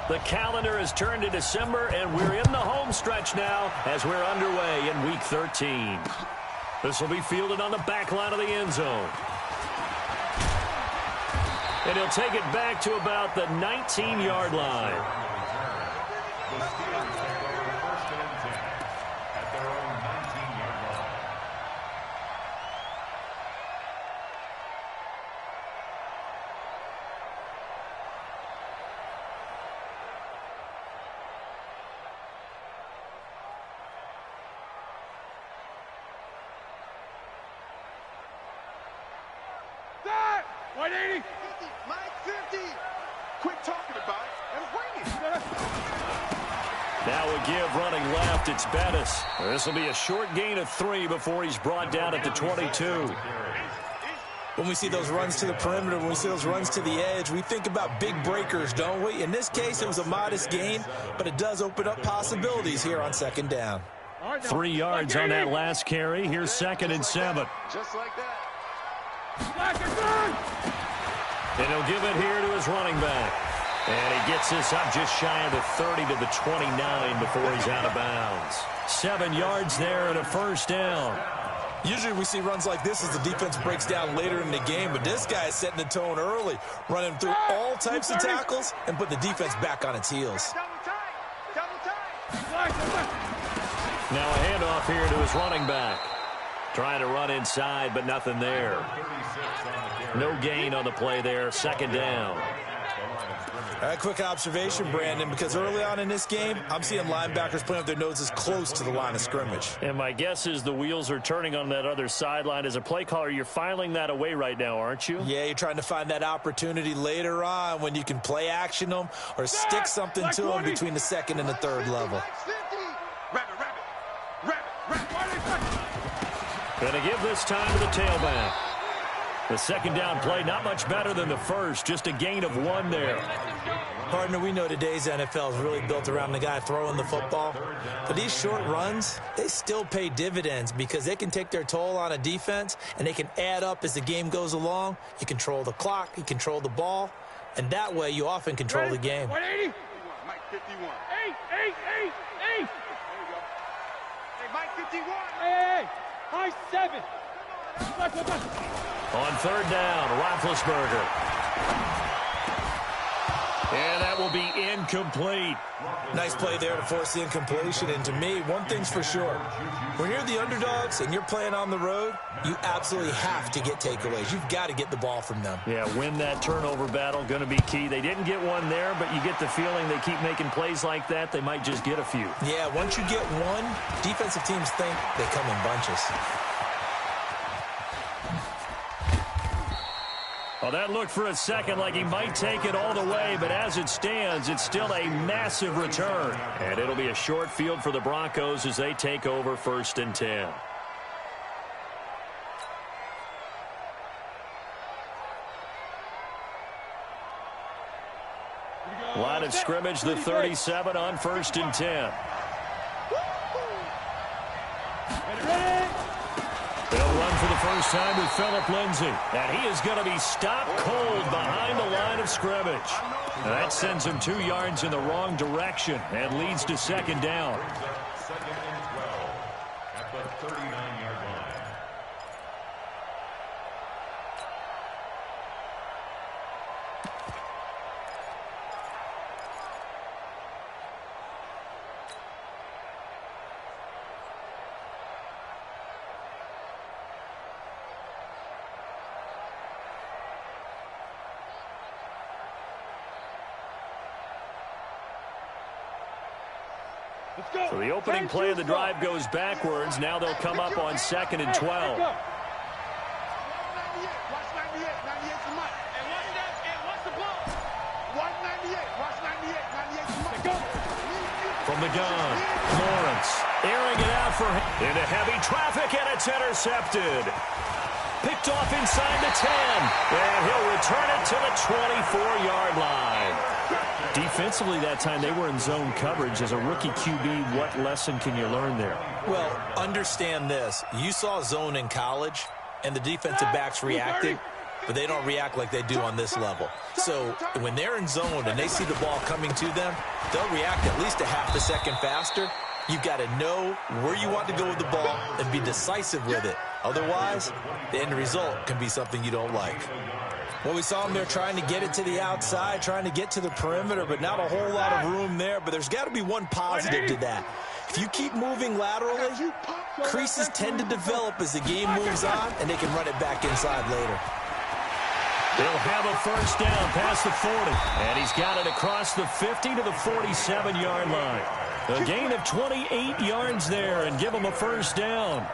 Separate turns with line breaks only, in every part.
The calendar has turned to December, and we're in the home stretch now as we're underway in Week 13. This will be fielded on the back line of the end zone. And he'll take it back to about the 19-yard line. Now we give running left. It's Bettis. This will be a short gain of 3 before he's brought down at the 22.
When we see those runs to the perimeter, when we see those runs to the edge, we think about big breakers, don't we? In this case, it was a modest gain, but it does open up possibilities here on second down.
3 yards on that last carry. Here's 2nd and 7.
Just like that.
And he'll give it here to his running back. And he gets this up just shy of the 30 to the 29 before he's out of bounds. 7 yards there and a first down.
Usually we see runs like this as the defense breaks down later in the game, but this guy is setting the tone early, running through all types of tackles and put the defense back on its heels.
Now a handoff here to his running back. Trying to run inside, but nothing there. No gain on the play there. 2nd down.
A quick observation, Brandon, because early on in this game, I'm seeing linebackers putting up their noses close to the line of scrimmage.
And my guess is the wheels are turning on that other sideline. As a play caller, you're filing that away right now, aren't you?
Yeah, you're trying to find that opportunity later on when you can play action them or stick something to them between the 2nd and the 3rd level.
Going to give this time to the tailback. The 2nd down play, not much better than the first, just a gain of 1 there.
Partner, we know today's NFL is really built around the guy throwing the football. But these short runs, they still pay dividends because they can take their toll on a defense and they can add up as the game goes along. You control the clock, you control the ball, and that way you often control the game.
180. Mike 51. 8. There you go. Hey, Mike 51. Hey. High 7.
On 3rd down, Roethlisberger. And that will be incomplete.
Nice play there to force the incompletion. And to me, one thing's for sure. When you're the underdogs and you're playing on the road, you absolutely have to get takeaways. You've got to get the ball from them.
Yeah, win that turnover battle, going to be key. They didn't get one there, but you get the feeling they keep making plays like that, they might just get a few.
Yeah, once you get one, defensive teams think they come in bunches.
Well, that looked for a second like he might take it all the way, but as it stands, it's still a massive return. And it'll be a short field for the Broncos as they take over 1st and 10. Line of scrimmage, the 37 on 1st and 10. They'll run for the first time with Phillip Lindsay. And he is going to be stopped cold behind the line of scrimmage. And that sends him 2 yards in the wrong direction and leads to 2nd down.
2nd and 12 at the 39-yard line.
So the opening play of the drive goes backwards. Now they'll come up on 2nd and 12. From the gun, Lawrence airing it out for him. Into heavy traffic, and it's intercepted. Picked off inside the 10, and he'll return it to the 24-yard line. Defensively that time, they were in zone coverage. As a rookie QB, what lesson can you learn there?
Well, understand this. You saw zone in college, and the defensive backs reacted. but they don't react like they do on this level. So when they're in zone and they see the ball coming to them, they'll react at least a half a second faster. You've got to know where you want to go with the ball and be decisive with it. Otherwise, the end result can be something you don't like. Well, we saw them there trying to get it to the outside, trying to get to the perimeter, but not a whole lot of room there. But there's got to be one positive to that. If you keep moving laterally, creases tend to develop as the game moves on, and they can run it back inside later.
They'll have a first down past the 40, and he's got it across the 50 to the 47-yard line. A gain of 28 yards there, and give them a first down.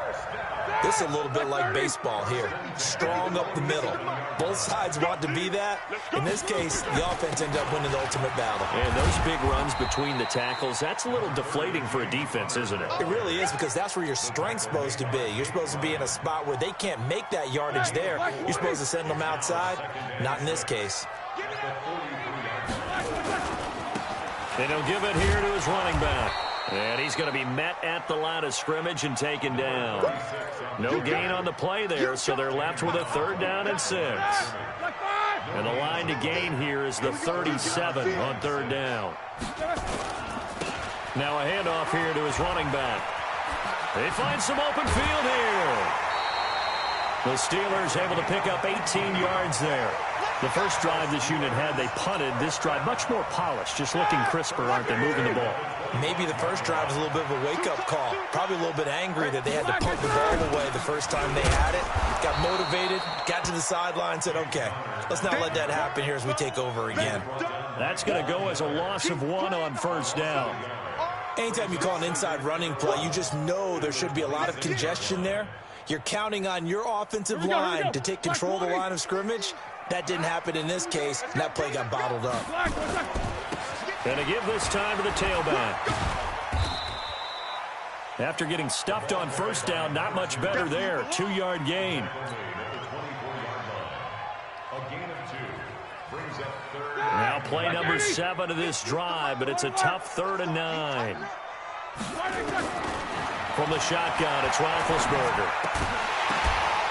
This is a little bit like baseball here. Strong up the middle. Both sides want to be that. In this case, the offense ended up winning the ultimate battle.
And those big runs between the tackles, that's a little deflating for a defense, isn't it?
It really is, because that's where your strength's supposed to be. You're supposed to be in a spot where they can't make that yardage there. You're supposed to send them outside. Not in this case.
And he'll give it here to his running back. And he's going to be met at the line of scrimmage and taken down. No gain on the play there, so they're left with a third down and 6. And the line to gain here is the 37 on third down. Now a handoff here to his running back. They find some open field here. The Steelers able to pick up 18 yards there. The first drive this unit had, they punted. This drive, much more polished, just looking crisper, aren't they, moving the ball?
Maybe the first drive was a little bit of a wake-up call. Probably a little bit angry that they had to punt the ball away the first time they had it. Got motivated, got to the sideline, said, okay, let's not let that happen here as we take over again.
That's going to go as a loss of 1 on first down.
Anytime you call an inside running play, you just know there should be a lot of congestion there. You're counting on your offensive line to take control of the line of scrimmage. That didn't happen in this case, and that play got bottled up.
And to give this time to the tailback. After getting stuffed on first down, not much better there. 2-yard gain. Now play number 7 of this drive, but it's a tough 3rd and 9. From the shotgun, it's Roethlisberger.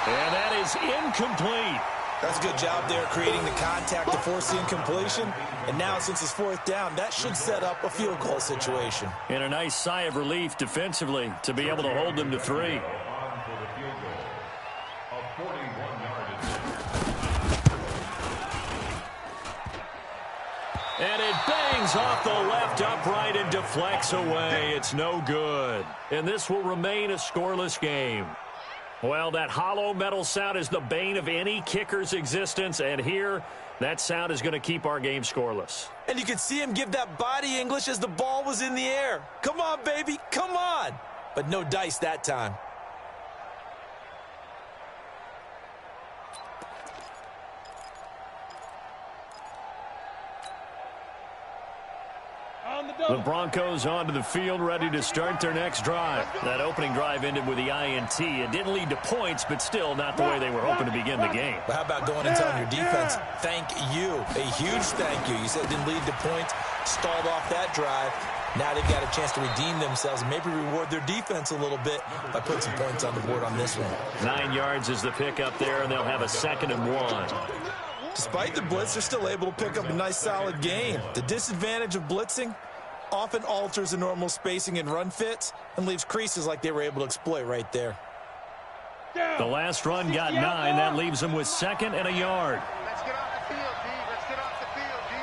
And that is incomplete.
That's a good job there creating the contact to force the incompletion. And now, since it's 4th down, that should set up a field goal situation.
And a nice sigh of relief defensively to be able to hold them to 3. And it bangs off the left upright and deflects away. It's no good. And this will remain a scoreless game. Well, that hollow metal sound is the bane of any kicker's existence, and here, that sound is going to keep our game scoreless.
And you could see him give that body English as the ball was in the air. Come on, baby, come on. But no dice that time.
The Broncos onto the field, ready to start their next drive. That opening drive ended with the INT. It didn't lead to points, but still not the way they were hoping to begin the game.
But how about going and telling your defense, thank you, a huge thank you. You said it didn't lead to points, stalled off that drive. Now they've got a chance to redeem themselves and maybe reward their defense a little bit by putting some points on the board on this one.
9 yards is the pickup there, and they'll have a 2nd and 1.
Despite the blitz, they're still able to pick up a nice, solid gain. The disadvantage of blitzing often alters the normal spacing and run fits and leaves creases like they were able to exploit right there.
The last run got 9. That leaves them with 2nd and a yard.
Let's get off the field, D. Let's get off the field, D.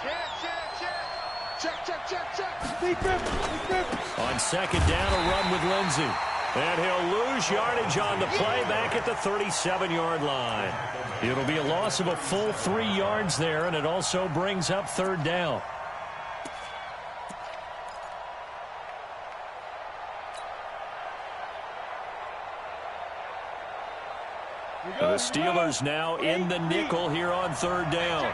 Check. Check.
On 2nd down, a run with Lindsey. And he'll lose yardage on the play back at the 37-yard line. It'll be a loss of a full 3 yards there, and it also brings up 3rd down. The Steelers now in the nickel here on 3rd down.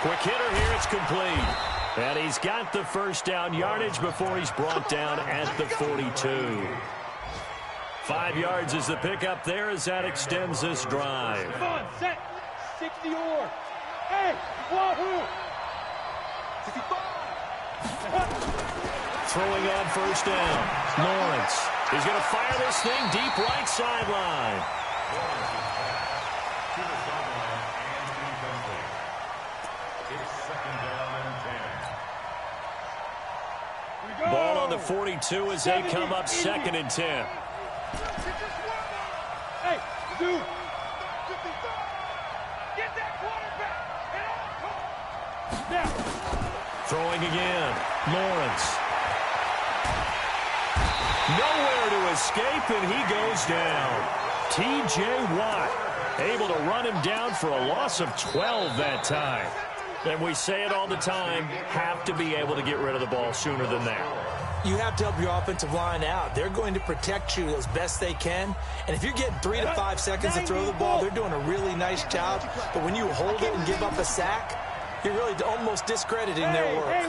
Quick hitter here, it's complete. And he's got the first down yardage before he's brought down at the 42. 5 yards is the pickup there as that extends this drive.
Come on, set. 60 or. Hey, wahoo. 65.
Throwing on first down. Lawrence is going to fire this thing deep right sideline.
To the sideline and incomplete. It's second down and 10.
Ball on the 42 as they come up 2nd and 10.
Hey, dude. Get that quarterback. Now.
Throwing again. Lawrence. Nowhere to escape, and he goes down. T.J. Watt able to run him down for a loss of 12 that time. And we say it all the time, have to be able to get rid of the ball sooner than that.
You have to help your offensive line out. They're going to protect you as best they can. And if you're getting 3 to 5 seconds to throw the ball, they're doing a really nice job. But when you hold it and give up a sack, you're really almost discrediting their work.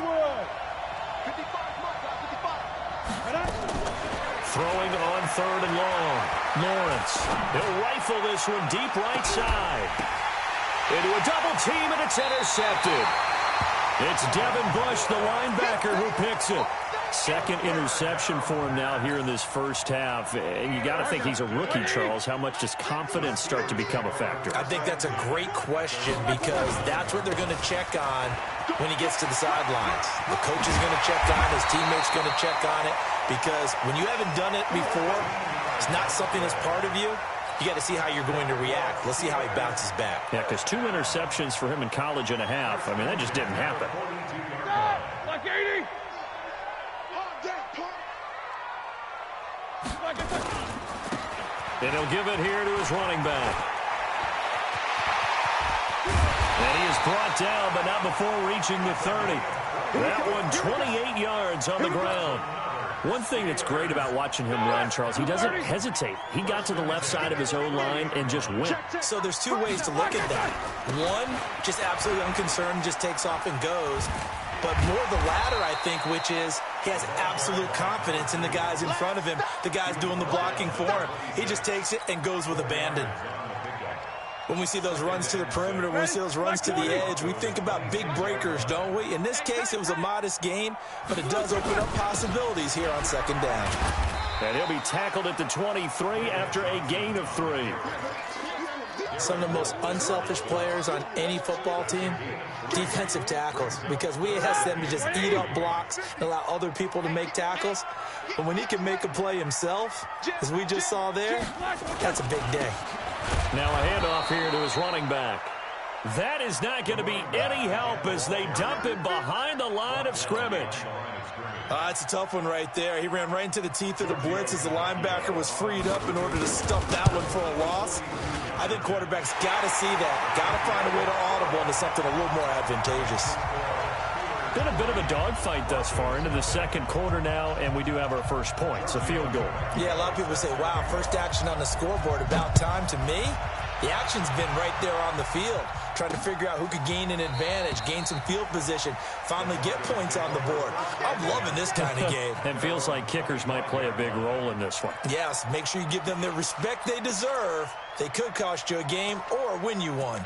Throwing on 3rd and long. Lawrence. He'll rifle this one deep right side. Into a double team, and it's intercepted. It's Devin Bush, the linebacker, who picks it. 2nd interception for him now here in this first half. And you got to think he's a rookie, Charles. How much does confidence start to become a factor?
I think that's a great question because that's what they're going to check on when he gets to the sidelines. The coach is going to check on it. His teammates going to check on it because when you haven't done it before, it's not something that's part of you. You got to see how you're going to react. Let's see how he bounces back.
Yeah, because 2 interceptions for him in college and a half. I mean, that just didn't happen.
Like 80.
And he'll give it here to his running back. And he is brought down, but not before reaching the 30. That one 28 yards on the ground. One thing that's great about watching him run, Charles, he doesn't hesitate. He got to the left side of his O-line and just went.
So there's 2 ways to look at that. One, just absolutely unconcerned, just takes off and goes. But more the latter, I think, which is he has absolute confidence in the guys in front of him, the guys doing the blocking for him. He just takes it and goes with abandon. When we see those runs to the perimeter, when we see those runs to the edge, we think about big breakers, don't we? In this case, it was a modest gain, but it does open up possibilities here on 2nd down.
And he'll be tackled at the 23 after a gain of 3.
Some of the most unselfish players on any football team, defensive tackles, because we ask them to just eat up blocks and allow other people to make tackles. But when he can make a play himself, as we just saw there, that's a big day.
Now a handoff here to his running back. That is not going to be any help as they dump him behind the line of scrimmage.
It's a tough one right there. He ran right into the teeth of the blitz as the linebacker was freed up in order to stuff that one for a loss. I think quarterbacks got to see that. Got to find a way to audible into something a little more advantageous.
Been a bit of a dogfight thus far into the 2nd quarter now, and we do have our first points, a field goal.
Yeah, a lot of people say, wow, first action on the scoreboard, about time. To me, the action's been right there on the field, trying to figure out who could gain an advantage, gain some field position, finally get points on the board. I'm loving this kind of game.
And feels like kickers might play a big role in this one.
Yes, make sure you give them the respect they deserve. They could cost you a game or win you one.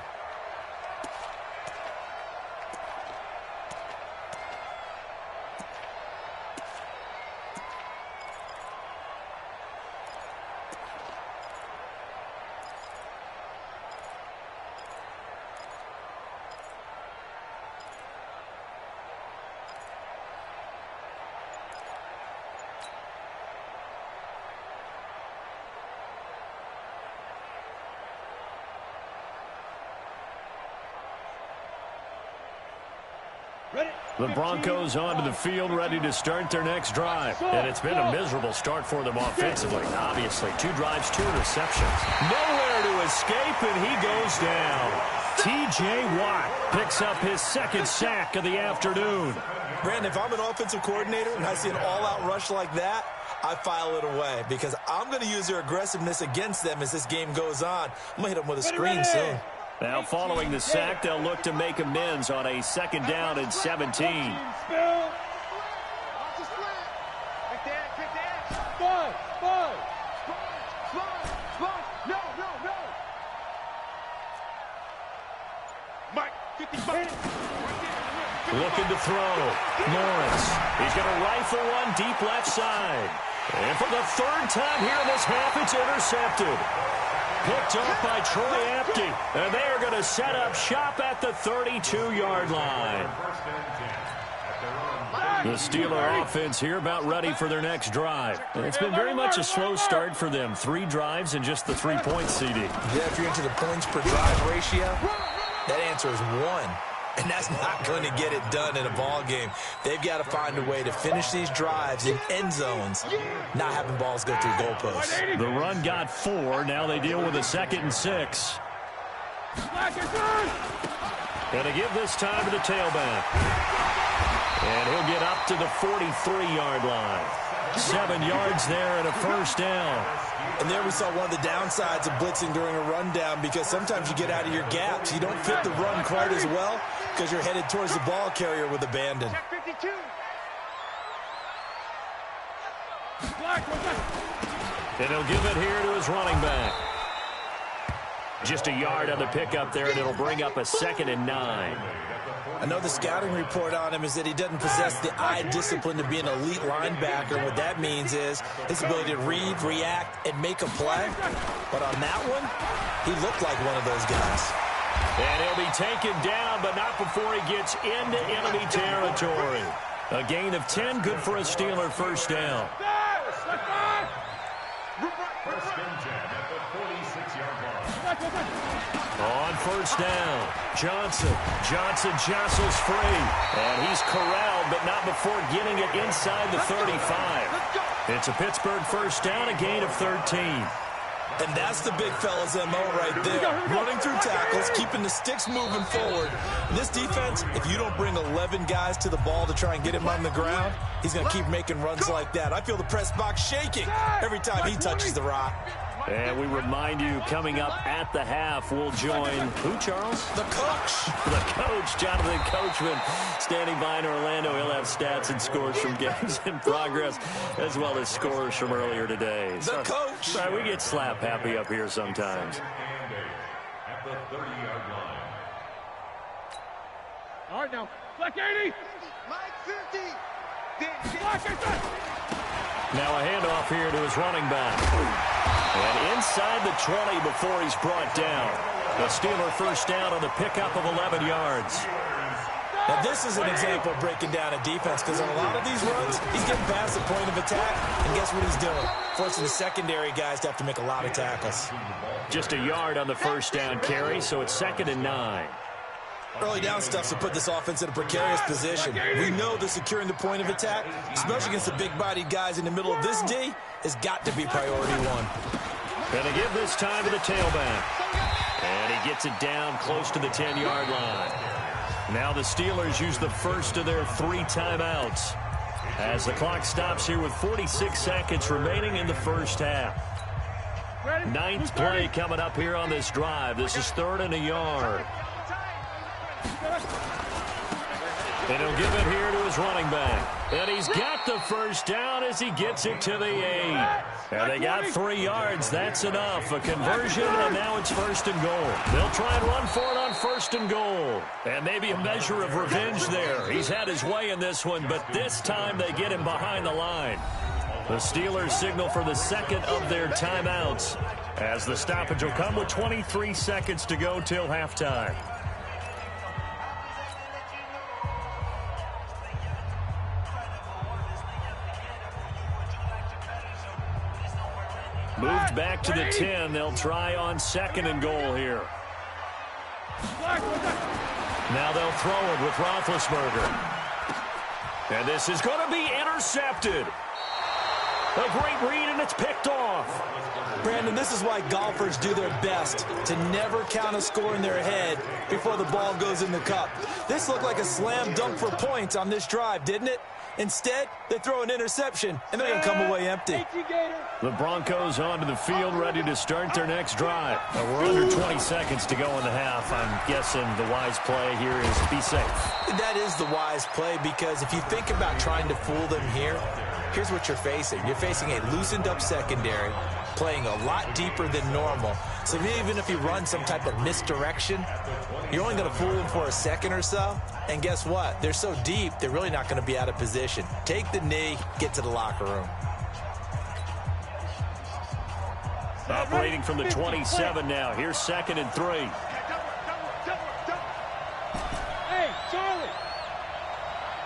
The Broncos onto the field, ready to start their next drive. And it's been a miserable start for them offensively. Obviously, 2 drives, 2 interceptions. Nowhere to escape, and he goes down. T.J. Watt picks up his 2nd sack of the afternoon.
Brandon, if I'm an offensive coordinator and I see an all-out rush like that, I file it away because I'm going to use their aggressiveness against them as this game goes on. I'm going to hit them with a screen soon.
Now, following the sack, they'll look to make amends on a 2nd down and 17. Looking to throw. Lawrence. He's going to rifle one deep left side. And for the third time here in this half, it's intercepted. Picked off by Troy Apke. And they are going to set up shop at the 32-yard line. The Steeler offense here about ready for their next drive. And it's been very much a slow start for them. 3 drives and just the 3 points, CD.
Yeah, if you're into the points per drive ratio, that answer is 1. And that's not going to get it done in a ball game. They've got to find a way to finish these drives in end zones, not having balls go through goalposts.
The run got 4. Now they deal with a 2nd and 6. Going to give this time to the tailback. And he'll get up to the 43-yard line. 7 yards there and a first down.
And there we saw one of the downsides of blitzing during a rundown, because sometimes you get out of your gaps. You don't fit the run quite as well because you're headed towards the ball carrier with abandon.
And he'll give it here to his running back. Just a yard on the pickup there, and it'll bring up a 2nd and 9.
I know the scouting report on him is that he doesn't possess the eye discipline to be an elite linebacker. What that means is his ability to read, react, and make a play. But on that one, he looked like one of those guys.
And he'll be taken down, but not before he gets into enemy territory. A gain of 10, good for a Steeler first down.
First and 10 at the 46-yard line.
On first down, Johnson jostles free. And he's corralled, but not before getting it inside the 35. It's a Pittsburgh first down, a gain of 13.
And that's the big fella's MO right there. Running through tackles, keeping the sticks moving forward. This defense, if you don't bring 11 guys to the ball to try and get him on the ground, he's going to keep making runs like that. I feel the press box shaking every time he touches the rock.
And we remind you, coming up at the half, we'll join who, Charles?
The coach.
The coach, Jonathan Coachman, standing by in Orlando. He'll have stats and scores from games in progress, as well as scores from earlier today.
The coach.
Sorry, we get slap happy up here sometimes.
At the 30-yard line.
All right, now. Black 80. Mike 50.
Now a handoff here to his running back. And inside the 20 before he's brought down. The Steeler first down on the pickup of 11 yards.
Now this is an example of breaking down a defense, because on a lot of these runs, he's getting past the point of attack, and guess what he's doing? Forcing the secondary guys to have to make a lot of tackles.
Just a yard on the first down carry, so it's 2nd and 9.
Early down stuff's to put this offense in a precarious position. We know that securing the point of attack, especially against the big-bodied guys in the middle of this D, has got to be priority 1.
Going to give this time to the tailback. And he gets it down close to the 10-yard line. Now the Steelers use the first of their 3 timeouts as the clock stops here with 46 seconds remaining in the first half. 9th play coming up here on this drive. This is 3rd and a yard. And he'll give it here to his running back. And he's got the first down as he gets it to the 8. And they got 3 yards. That's enough. A conversion, and now it's 1st and goal. They'll try and run for it on 1st and goal. And maybe a measure of revenge there. He's had his way in this one, but this time they get him behind the line. The Steelers signal for the 2nd of their timeouts as the stoppage will come with 23 seconds to go till halftime. Moved back to the 10. They'll try on 2nd and goal here. Now they'll throw it with Roethlisberger. And this is going to be intercepted. A great read, and it's picked off.
Brandon, this is why golfers do their best to never count a score in their head before the ball goes in the cup. This looked like a slam dunk for points on this drive, didn't it? Instead, they throw an interception, and they're going to come away empty.
The Broncos onto the field, ready to start their next drive. We're under 20 seconds to go in the half. I'm guessing the wise play here is be safe.
That is the wise play, because if you think about trying to fool them here, here's what you're facing. You're facing a loosened up secondary, playing a lot deeper than normal. So even if you run some type of misdirection, you're only going to fool them for a second or so. And guess what? They're so deep, they're really not going to be out of position. Take the knee, get to the locker room.
Operating from the 27 now. Here's 2nd and 3.
Hey, Charlie.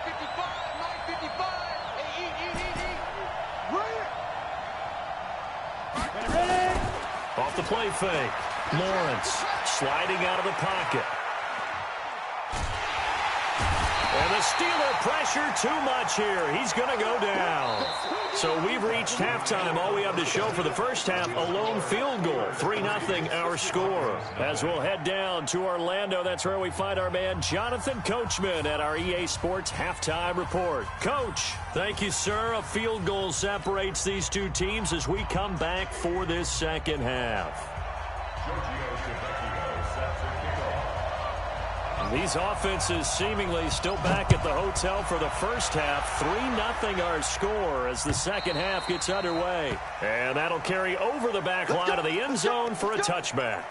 55, Mike, 55. Hey, ready?
Off the play fake. Lawrence sliding out of the pocket. And the Steeler pressure too much here. He's going to go down. So we've reached halftime. All we have to show for the first half, a lone field goal. 3-0 our score. As we'll head down to Orlando, that's where we find our man Jonathan Coachman at our EA Sports Halftime Report. Coach, thank you, sir. A field goal separates these two teams as we come back for this second half. These offenses seemingly still back at the hotel for the first half. 3-0 our score as the second half gets underway. And that'll carry over the back line of the end zone for a touchback.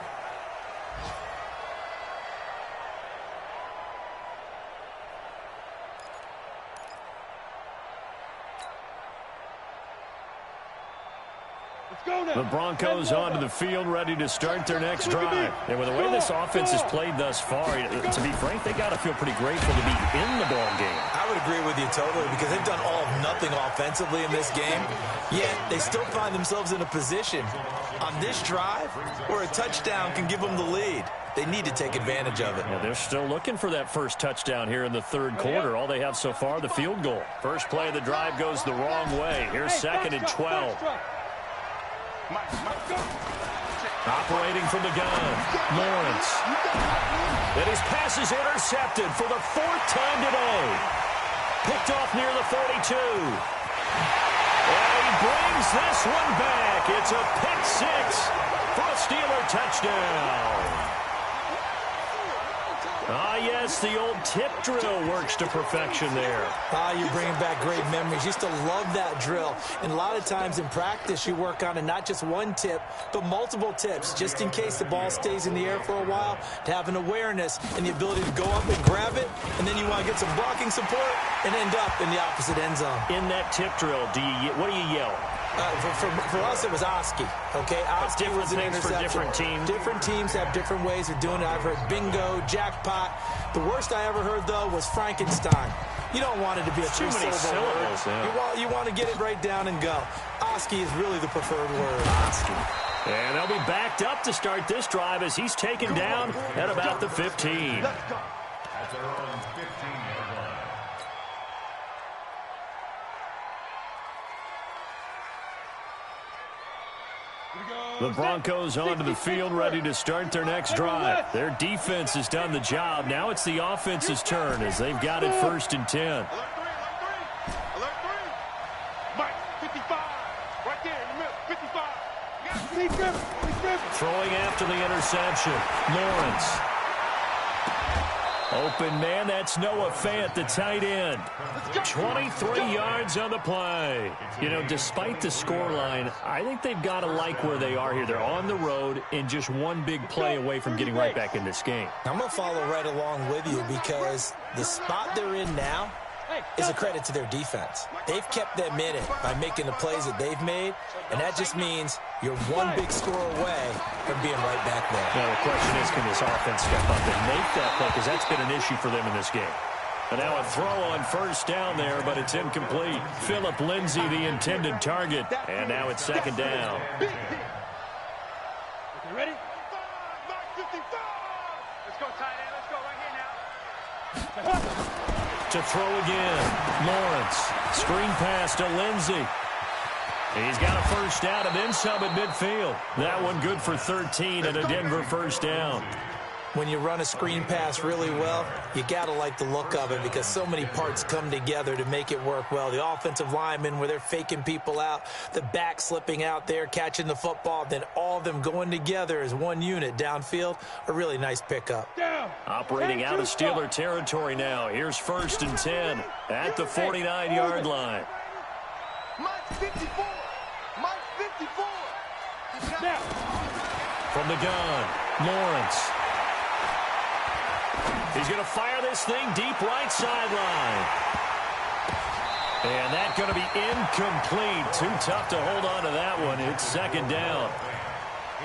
The Broncos onto the field, ready to start their next drive. And with the way this offense has played thus far, to be frank, they got to feel pretty grateful to be in the ball game.
I would agree with you totally because they've done all of nothing offensively in this game, yet they still find themselves in a position on this drive where a touchdown can give them the lead. They need to take advantage of it.
Yeah, they're still looking for that first touchdown here in the third quarter. All they have so far, the field goal. First play of the drive goes the wrong way. Here's 2nd and 12. Operating from the gun, Lawrence. And his pass is intercepted for the 4th time today. Picked off near the 42. And he brings this one back. It's a pick 6 for a Steeler touchdown. Ah, yes, the old tip drill works to perfection there.
Ah, you're bringing back great memories. Used to love that drill. And a lot of times in practice, you work on it, not just one tip, but multiple tips, just in case the ball stays in the air for a while, to have an awareness and the ability to go up and grab it, and then you want to get some blocking support and end up in the opposite end zone.
In that tip drill, what do you yell?
For us, it was Oski. Okay, Oski was an interception.
For different teams.
Different teams have different ways of doing it. I've heard bingo, jackpot. The worst I ever heard, though, was Frankenstein. You don't want it to be a three-syllable word. Yeah. You want to get it right down and go. Oski is really the preferred word. Oski.
And they'll be backed up to start this drive as he's taken down at about the 15.
That's their own 15-yard line.
The Broncos onto the field, ready to start their next drive. Their defense has done the job. Now it's the offense's turn as they've got it 1st and 10.
Alert 3. Mike, 55. Right there in the middle, 55.
Throwing after the interception. Lawrence. Open man, that's Noah Fant, the tight end. 23 yards on the play. You know, despite the scoreline, I think they've got to like where they are here. They're on the road and just one big play away from getting right back in this game.
I'm going to follow right along with you because the spot they're in now is a credit to their defense. They've kept them in it by making the plays that they've made, and that just means you're one big score away from being right back there.
Now the question is, can this offense step up and make that play? Because that's been an issue for them in this game. And now a throw on 1st down there, but it's incomplete. Philip Lindsay, the intended target. And now it's 2nd down.
Okay, ready? 55. Let's go, tight end. Let's go right here now.
To throw again. Lawrence. Screen pass to Lindsay. He's got a 1st down and then some at midfield. That one good for 13 and a Denver 1st down.
When you run a screen pass really well, you got to like the look of it because so many parts come together to make it work well. The offensive linemen where they're faking people out, the back slipping out there, catching the football, then all of them going together as one unit downfield, a really nice pickup.
Operating out of Steeler territory now. Here's 1st and 10 at the 49-yard line.
Mike 54. Mike 54.
From the gun, Lawrence. He's going to fire this thing deep right sideline. And that's going to be incomplete. Too tough to hold on to that one. It's second down.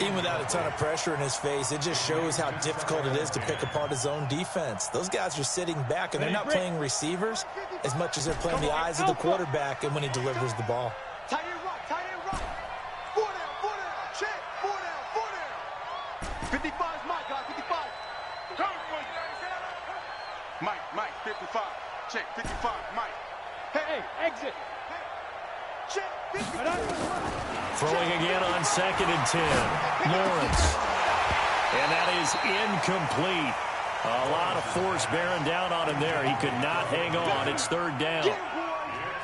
Even without a ton of pressure in his face, it just shows how difficult it is to pick apart his own defense. Those guys are sitting back, and they're not playing receivers as much as they're playing the eyes of the quarterback and when he delivers the ball.
Tight end right, tight end right. 4 down, check, 4 down. 55 is Mike, guys, 55. Mike, 55. Check, 55, Mike. Hey, exit. Check, 55.
Throwing again on 2nd and 10. Lawrence. And that is incomplete. A lot of force bearing down on him there. He could not hang on. It's 3rd down.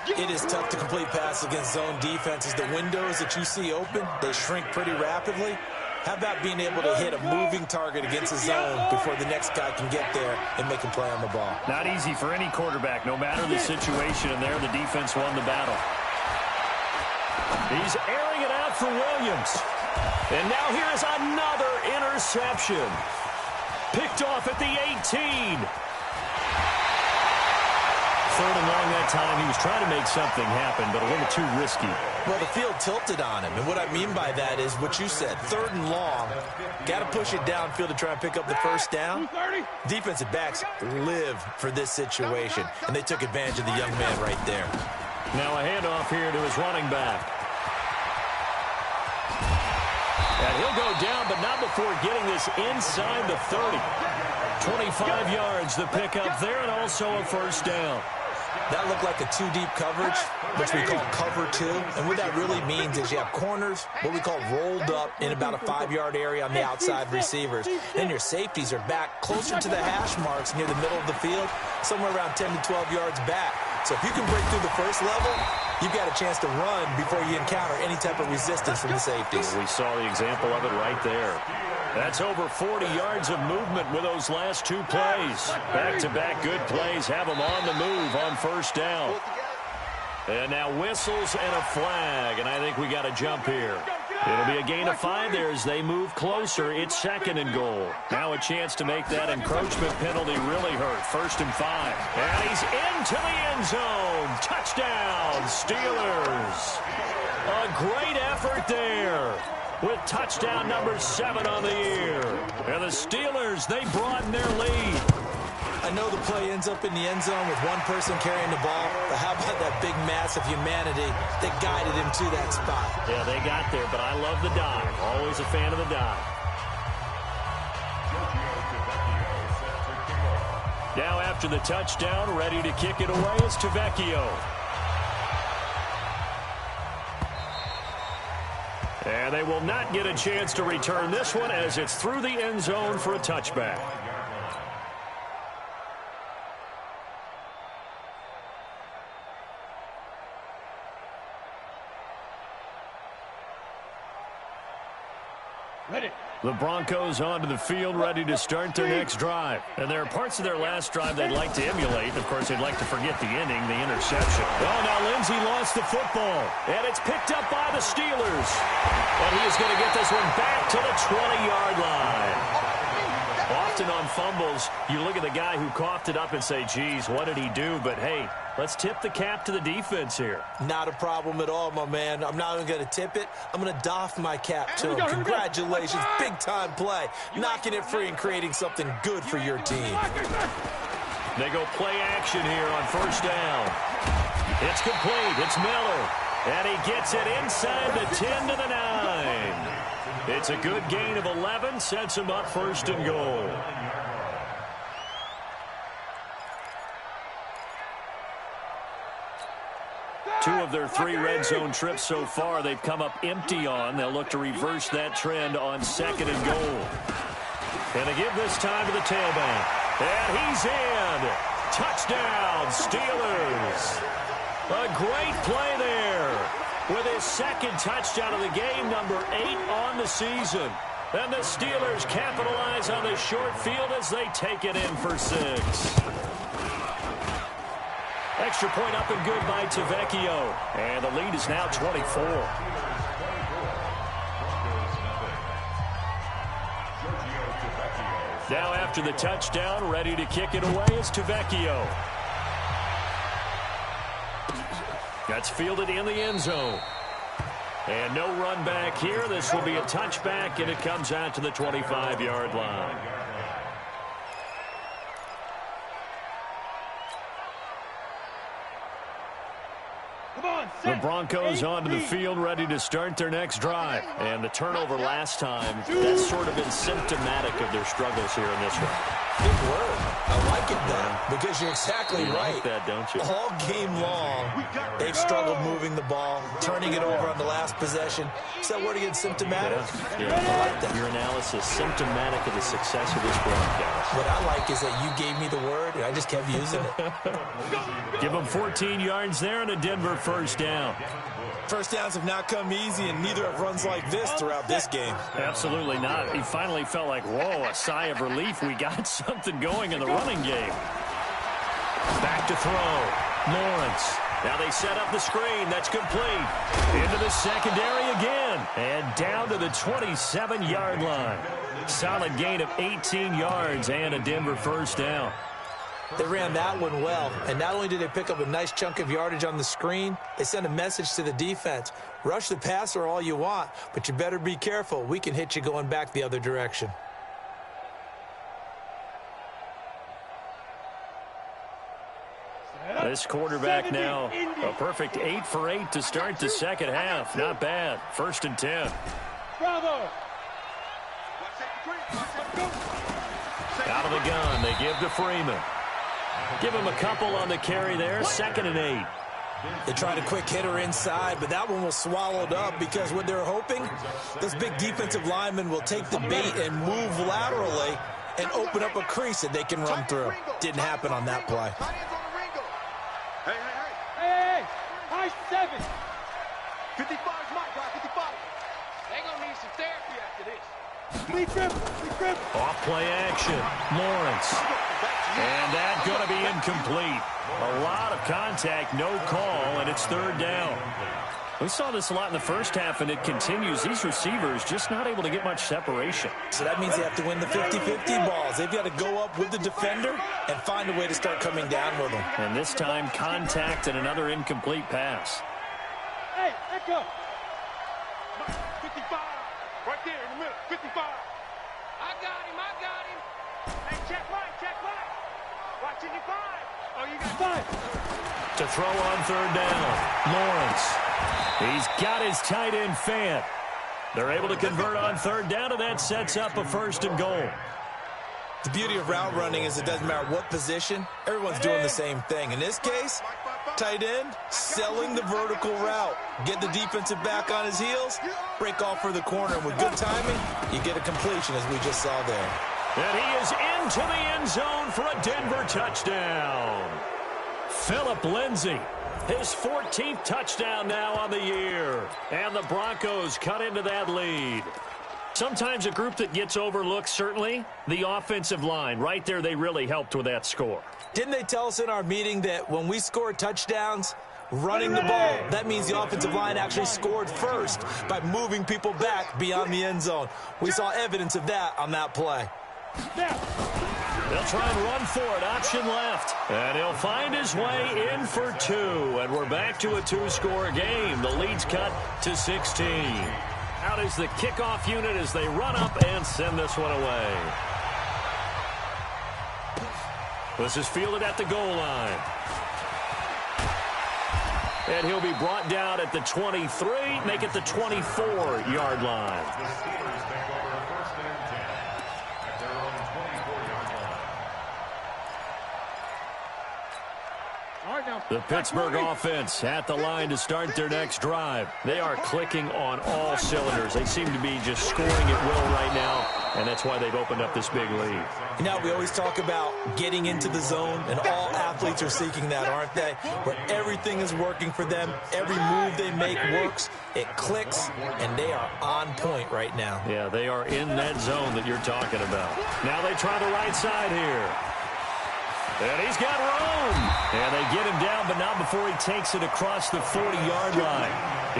It is tough to complete passes against zone defenses. The windows that you see open, they shrink pretty rapidly. How about being able to hit a moving target against a zone before the next guy can get there and make a play on the ball?
Not easy for any quarterback, no matter the situation, and there the defense won the battle. He's airing it out for Williams. And now here is another interception. Picked off at the 18. 3rd and long that time. He was trying to make something happen, but a little too risky.
Well, the field tilted on him, and what I mean by that is what you said. 3rd and long, got to push it downfield to try and pick up the first down. Defensive backs live for this situation, and they took advantage of the young man right there.
Now a handoff here to his running back. And he'll go down, but not before getting this inside the 30. 25 yards the pickup there, and also a first down.
That looked like a 2-deep coverage, which we call cover 2. And what that really means is you have corners, what we call rolled up in about a 5-yard area on the outside receivers. Then your safeties are back closer to the hash marks near the middle of the field, somewhere around 10 to 12 yards back. So if you can break through the first level, you've got a chance to run before you encounter any type of resistance from the safeties.
We saw the example of it right there. That's over 40 yards of movement with those last 2 plays. Back-to-back good plays have them on the move on first down. And now whistles and a flag, and I think we got a jump here. It'll be a gain of 5 there as they move closer. It's 2nd and goal. Now a chance to make that encroachment penalty really hurt. 1st and 5. And he's into the end zone. Touchdown, Steelers. A great effort there, with touchdown number 7 on the year. And the Steelers, they broaden their lead.
I know the play ends up in the end zone with one person carrying the ball, but how about that big mass of humanity that guided him to that spot?
Yeah, they got there, but I love the dive. Always a fan of the dive. Now after the touchdown, ready to kick it away is Tavecchio. And they will not get a chance to return this one as it's through the end zone for a touchback.
Ready.
The Broncos onto the field, ready to start their next drive. And there are parts of their last drive they'd like to emulate. Of course, they'd like to forget the inning, the interception. Oh, now Lindsey lost the football. And it's picked up by the Steelers. And he is going to get this one back to the 20-yard line. Often on fumbles, you look at the guy who coughed it up and say, geez, what did he do? But, hey, let's tip the cap to the defense here.
Not a problem at all, my man. I'm not even going to tip it. I'm going to doff my cap to him. Congratulations. Big-time play. Knocking it free and creating something good for your team.
They go play action here on first down. It's complete. It's Miller. And he gets it inside the 10 to the 9. It's a good gain of 11, sets him up 1st and goal. Two of their 3 red zone trips so far, they've come up empty on. They'll look to reverse that trend on 2nd and goal. And they give this time to the tailback. And he's in. Touchdown, Steelers. A great play there, with his 2nd touchdown of the game, number 8 on the season. And the Steelers capitalize on the short field as they take it in for 6. Extra point up and good by Tavecchio. And the lead is now 24. Now after the touchdown, ready to kick it away is Tavecchio. That's fielded in the end zone. And no run back here. This will be a touchback, and it comes out to the 25-yard line. The Broncos onto the field, ready to start their next drive. And the turnover last time, that's sort of been symptomatic of their struggles here in this one.
Big word. I like it, though, because you're exactly right.
You like that, don't you?
All game long, they've struggled moving the ball, turning it over on the last possession. Is that word again, symptomatic?
Yeah.
I like that.
Your analysis, symptomatic of the success of this broadcast.
What I like is that you gave me the word, and I just kept using it.
Give them 14 yards there and a Denver first down.
First downs have not come easy, and neither have runs like this throughout this game.
Absolutely not. He finally felt like, whoa, a sigh of relief. We got something going in the running game. Back to throw. Lawrence. Now they set up the screen. That's complete. Into the secondary again. And down to the 27-yard line. Solid gain of 18 yards and a Denver first down.
They ran that one well, and not only did they pick up a nice chunk of yardage on the screen, they sent a message to the defense. Rush the passer all you want, but you better be careful. We can hit you going back the other direction.
This quarterback now, a perfect 8 for 8 to start the second half. Not bad. 1st and 10.
Bravo!
Out of the gun, they give to Freeman. Give him a couple on the carry there. 2nd and 8.
They tried a quick hitter inside, but that one was swallowed up because what they're hoping, those big defensive linemen will take the bait and move laterally and open up a crease that they can run through. Didn't happen on that play.
Hey, high 7. 55 is my guy, 55. They're going to need some therapy after this. Lead grip.
Off play action. Lawrence. And that's going to be incomplete. A lot of contact, no call, and it's 3rd down. We saw this a lot in the first half, and it continues. These receivers just not able to get much separation.
So that means they have to win the 50-50 balls. They've got to go up with the defender and find a way to start coming down with them.
And this time, contact and another incomplete pass.
Hey, echo. 55. Right there in the middle. 55. I got him. Hey, check right. Watching you 5. Oh, you got 5.
To throw on 3rd down. Lawrence. He's got his tight end Fant. They're able to convert on 3rd down, and that sets up a 1st and goal.
The beauty of route running is it doesn't matter what position. Everyone's doing the same thing. In this case, tight end, selling the vertical route. Get the defensive back on his heels, break off for the corner. And with good timing, you get a completion, as we just saw there.
And he is into the end zone for a Denver touchdown. Phillip Lindsay, his 14th touchdown now on the year. And the Broncos cut into that lead. Sometimes a group that gets overlooked, certainly, the offensive line. Right there, they really helped with that score.
Didn't they tell us in our meeting that when we score touchdowns, running the ball, that means the offensive line actually scored first by moving people back beyond the end zone? We saw evidence of that on that play.
They'll try and run for it. Option left. And he'll find his way in for 2. And we're back to a 2-score game. The lead's cut to 16. Out is the kickoff unit as they run up and send this one away. This is fielded at the goal line. And he'll be brought down at the 23, make it the 24-yard line. The Pittsburgh offense at the line to start their next drive. They are clicking on all cylinders. They seem to be just scoring at will right now, and that's why they've opened up this big lead.
You know, we always talk about getting into the zone, and all athletes are seeking that, aren't they? Where everything is working for them. Every move they make works. It clicks, and they are on point right now.
Yeah, they are in that zone that you're talking about. Now they try the right side here. And he's got room. And they get him down, but not before he takes it across the 40-yard line.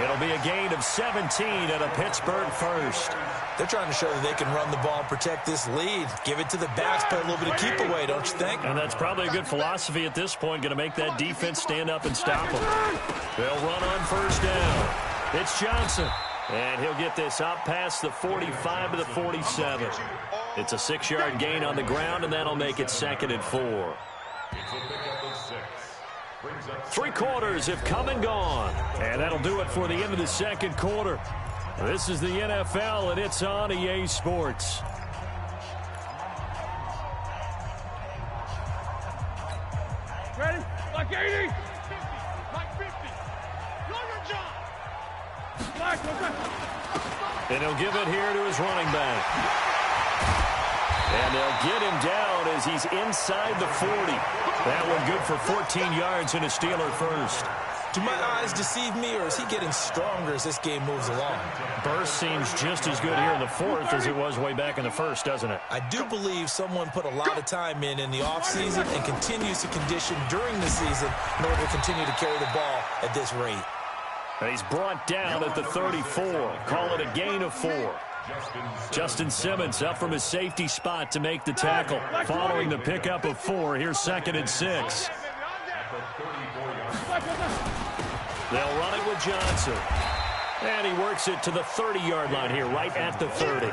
It'll be a gain of 17 and a Pittsburgh first.
They're trying to show that they can run the ball and protect this lead. Give it to the backs, play a little bit of keep away, don't you think?
And that's probably a good philosophy at this point, going to make that defense stand up and stop them. They'll run on first down. It's Johnson. And he'll get this out past the 45 to the 47. It's a 6-yard gain on the ground, and that'll make it 2nd and 4. 3 quarters have come and gone. And that'll do it for the end of the 2nd quarter. This is the NFL, and it's on EA Sports.
Ready? Like 80. Like 50. Lawyer John.
And he'll give it here to his running back. And they'll get him down as he's inside the 40. That one good for 14 yards and a Steeler first.
Do my eyes deceive me, or is he getting stronger as this game moves along?
Burst seems just as good here in the 4th as it was way back in the 1st, doesn't it?
I do believe someone put a lot of time in the offseason and continues to condition during the season in order to continue to carry the ball at this rate.
And he's brought down at the 34. Call it a gain of 4. Justin Simmons up from his safety spot to make the tackle. Following the pickup of 4, here's 2nd and 6. They'll run it with Johnson. And he works it to the 30-yard line here, right at the 30.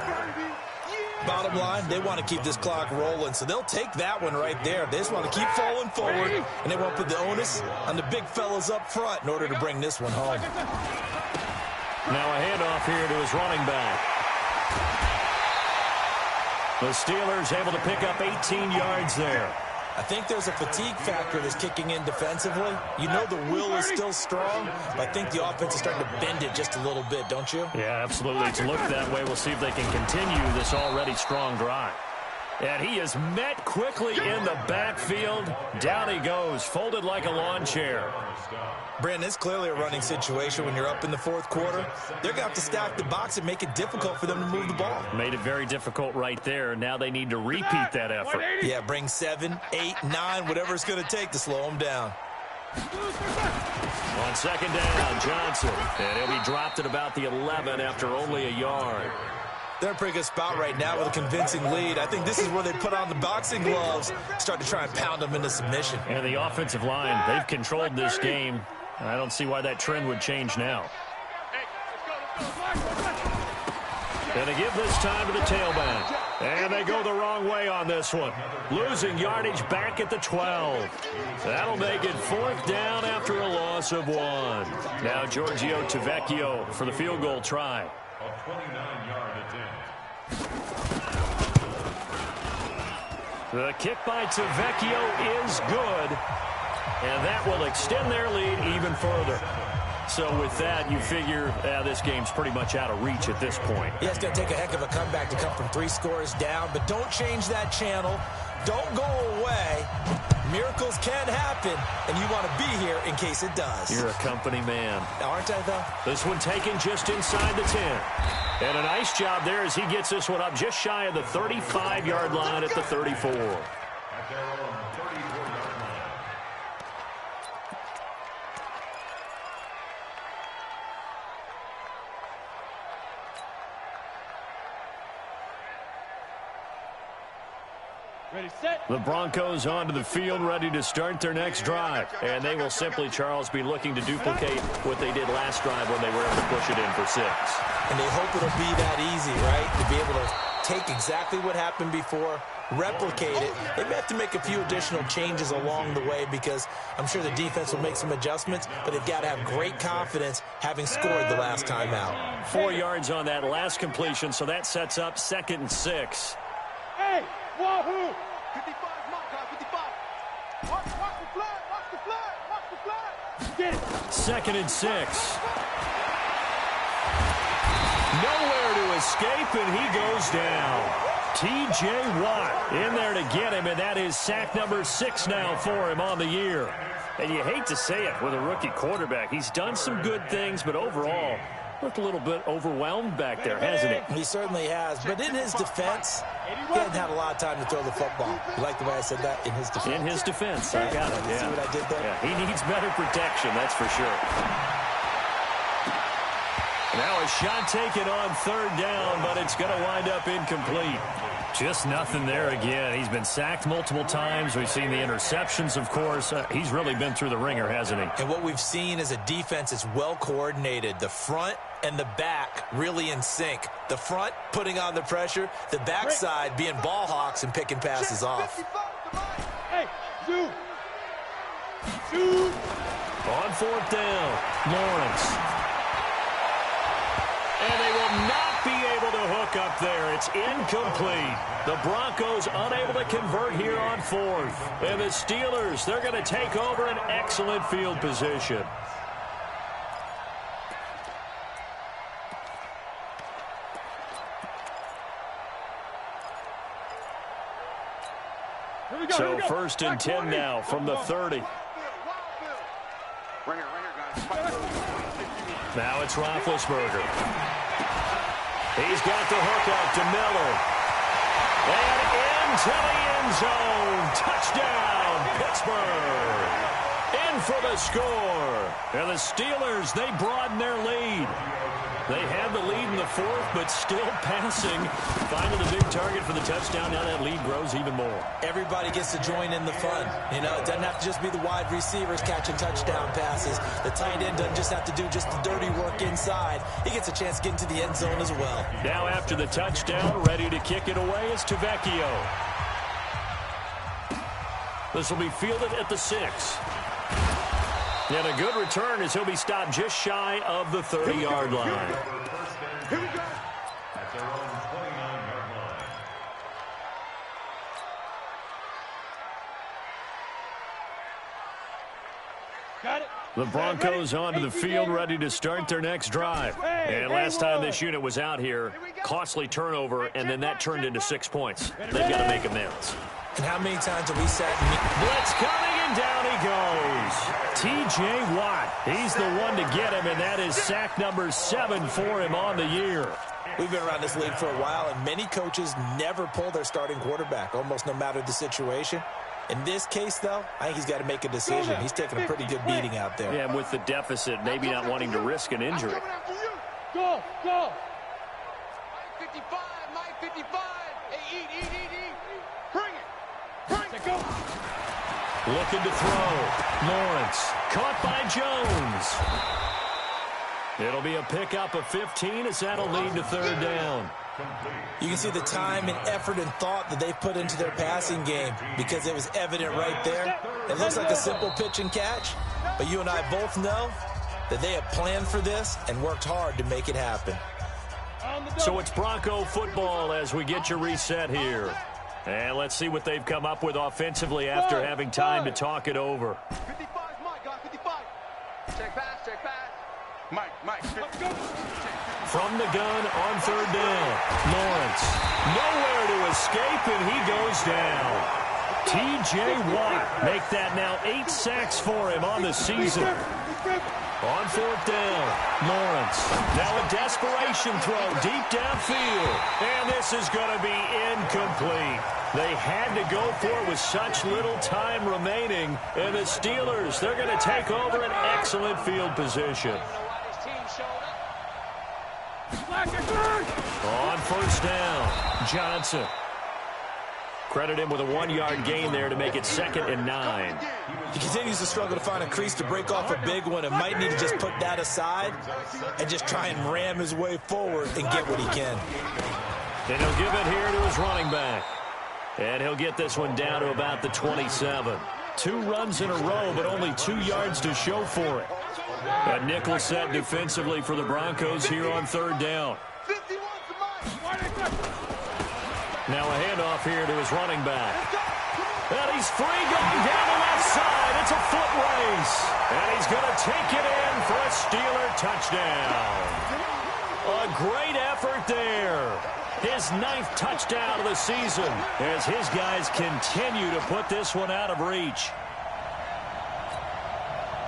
Bottom line, they want to keep this clock rolling, so they'll take that one right there. They just want to keep falling forward, and they won't put the onus on the big fellas up front in order to bring this one home.
Now a handoff here to his running back. The Steelers able to pick up 18 yards there.
I think there's a fatigue factor that's kicking in defensively. You know the will is still strong, but I think the offense is starting to bend it just a little bit, don't you?
Yeah, absolutely. It's looked that way. We'll see if they can continue this already strong drive. And he is met quickly in the backfield. Down he goes, folded like a lawn chair.
Brandon, it's clearly a running situation when you're up in the 4th quarter. They're going to have to stack the box and make it difficult for them to move the ball.
Made it very difficult right there. Now they need to repeat that effort.
Yeah, bring 7, 8, 9, whatever it's going to take to slow them down.
On 2nd down, Johnson. And he'll be dropped at about the 11 after only a yard.
They're in a pretty good spot right now with a convincing lead. I think this is where they put on the boxing gloves, start to try and pound them into submission.
And the offensive line, they've controlled this game. I don't see why that trend would change now. And they give this time to the tailback. And they go the wrong way on this one. Losing yardage back at the 12. That'll make it 4th down after a loss of 1. Now Giorgio Tavecchio for the field goal try.
A 29-yard attempt.
The kick by Tavecchio is good. And that will extend their lead even further. So with that, you figure this game's pretty much out of reach at this point.
Yeah, it's going to take a heck of a comeback to come from 3 scores down, but don't change that channel. Don't go away. Miracles can happen, and you want to be here in case it does.
You're a company man.
Aren't I, though?
This one taken just inside the 10. And a nice job there as he gets this one up just shy of the 35-yard line at the 34.
At their own 34-yard line.
Ready, set.
The Broncos onto the field, ready to start their next drive. And they will simply, Charles, be looking to duplicate what they did last drive when they were able to push it in for 6.
And they hope it'll be that easy, right? To be able to take exactly what happened before, replicate it. They may have to make a few additional changes along the way because I'm sure the defense will make some adjustments, but they've got to have great confidence having scored the last time out.
4 yards on that last completion, so that sets up 2nd and 6.
Hey, wahoo! 55, mark out, 55. Watch the flag, watch the flag, watch the flag. Get it.
2nd and 6. Nowhere to escape, and he goes down. T.J. Watt in there to get him, and that is sack number 6 now for him on the year. And you hate to say it with a rookie quarterback. He's done some good things, but overall, looked a little bit overwhelmed back there, hasn't he?
He certainly has, but in his defense, he hasn't had a lot of time to throw the football. You like the way I said that? In his defense.
In his defense, I got it, yeah.
See what I did there?
Yeah, he needs better protection, that's for sure. Now a shot taken on third down, but it's going to wind up incomplete. Just nothing there again. He's been sacked multiple times. We've seen the interceptions, of course. He's really been through the ringer, hasn't he?
And what we've seen is a defense that's well coordinated. The front and the back really in sync. The front putting on the pressure, the backside being ball hawks and picking passes off.
Hey, shoot. Shoot.
On fourth down, Lawrence. And they will not be able to hook up there. It's incomplete. The Broncos unable to convert here on fourth. And the Steelers, they're going to take over an excellent field position. So first and 10 now from the 30. Now it's Roethlisberger. He's got the hook up to Miller. And into the end zone. Touchdown, Pittsburgh. In for the score. And the Steelers, they broaden their lead. They had the lead in the fourth, but still passing. Finding the big target for the touchdown. Now that lead grows even more.
Everybody gets to join in the fun. You know, it doesn't have to just be the wide receivers catching touchdown passes. The tight end doesn't just have to do just the dirty work inside. He gets a chance to get into the end zone as well.
Now after the touchdown, ready to kick it away is Tavecchio. This will be fielded at the 6. And a good return as he'll be stopped just shy of the 30-yard line.
Here we go.
At their own 29-yard line.
Got it.
The Broncos onto the field, ready to start their next drive. And last time this unit was out here, costly turnover, and then that turned into 6 points. They've got to make amends.
And how many times have we sat in
Blitz coming, and down he goes. T.J. Watt, he's the one to get him, and that is sack number 7 for him on the year.
We've been around this league for a while, and many coaches never pull their starting quarterback, almost no matter the situation. In this case, though, I think he's got to make a decision. He's taking a pretty good beating out there.
Yeah, with the deficit, maybe not wanting to risk an injury.
Go, go.
Mike 55, Mike 55. Hey, eat.
Bring it. Bring it. Go.
Looking to throw. Lawrence. Caught by Jones. It'll be a pickup of 15 as that'll lead to third down.
You can see the time and effort and thought that they've put into their passing game because it was evident right there. It looks like a simple pitch and catch, but you and I both know that they have planned for this and worked hard to make it happen.
So it's Bronco football as we get you reset here. And let's see what they've come up with offensively after having time to talk it over.
55, Mike, got 55. Check pass. Mike, let's go.
From the gun on third down. Lawrence. Nowhere to escape, and he goes down. T.J. Watt make that now 8 sacks for him on the season. On fourth down, Lawrence. Now a desperation throw deep downfield. And this is going to be incomplete. They had to go for it with such little time remaining. And the Steelers, they're going to take over an excellent field position. On first down, Johnson. Credit him with a 1-yard gain there to make it 2nd and 9.
He continues to struggle to find a crease to break off a big one and might need to just put that aside and just try and ram his way forward and get what he can.
And he'll give it here to his running back. And he'll get this one down to about the 27. 2 runs in a row, but only 2 yards to show for it. A nickel set defensively for the Broncos here on third down. Now a handoff here to his running back. And he's free going down the left side. It's a foot race. And he's going to take it in for a Steeler touchdown. A great effort there. His 9th touchdown of the season as his guys continue to put this one out of reach.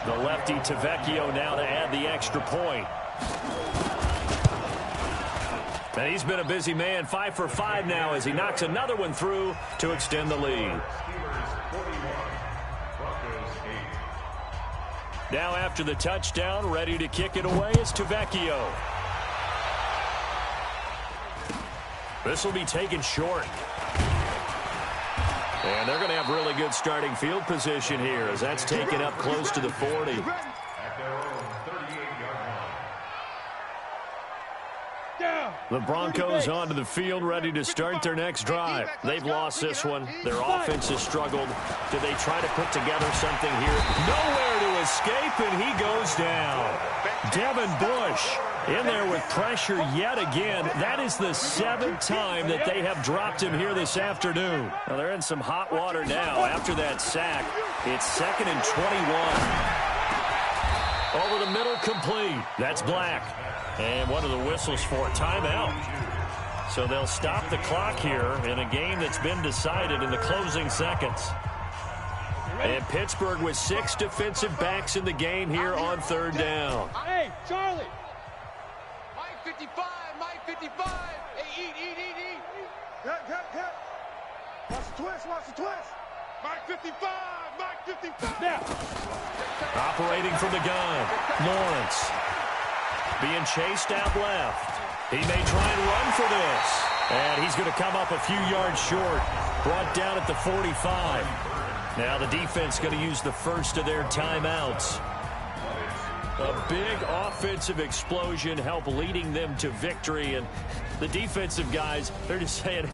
The lefty Tavecchio now to add the extra point. And he's been a busy man, 5 for 5 now as he knocks another one through to extend the lead. Now after the touchdown, ready to kick it away is Tavecchio. This will be taken short. And they're going to have really good starting field position here as that's taken up close to the 40.
At their own 38-yard line.
The Broncos onto the field ready to start their next drive. They've lost this one. Their offense has struggled. Do they try to put together something here? Nowhere to escape, and he goes down. Devin Bush in there with pressure yet again. That is the 7th time that they have dropped him here this afternoon. Well, they're in some hot water now after that sack. It's 2nd and 21. Over the middle, complete. That's Black. And what are the whistles for? Timeout. So they'll stop the clock here in a game that's been decided in the closing seconds. And Pittsburgh with 6 defensive backs in the game here on 3rd down.
Hey, Charlie.
Mike 55, Mike 55. Hey, eat.
Hit. Watch the twist. Mike 55, Mike 55. Now.
Operating from the gun, Lawrence. Being chased out left. He may try and run for this. And he's going to come up a few yards short. Brought down at the 45. Now the defense going to use the first of their timeouts. A big offensive explosion help leading them to victory. And the defensive guys, they're just saying,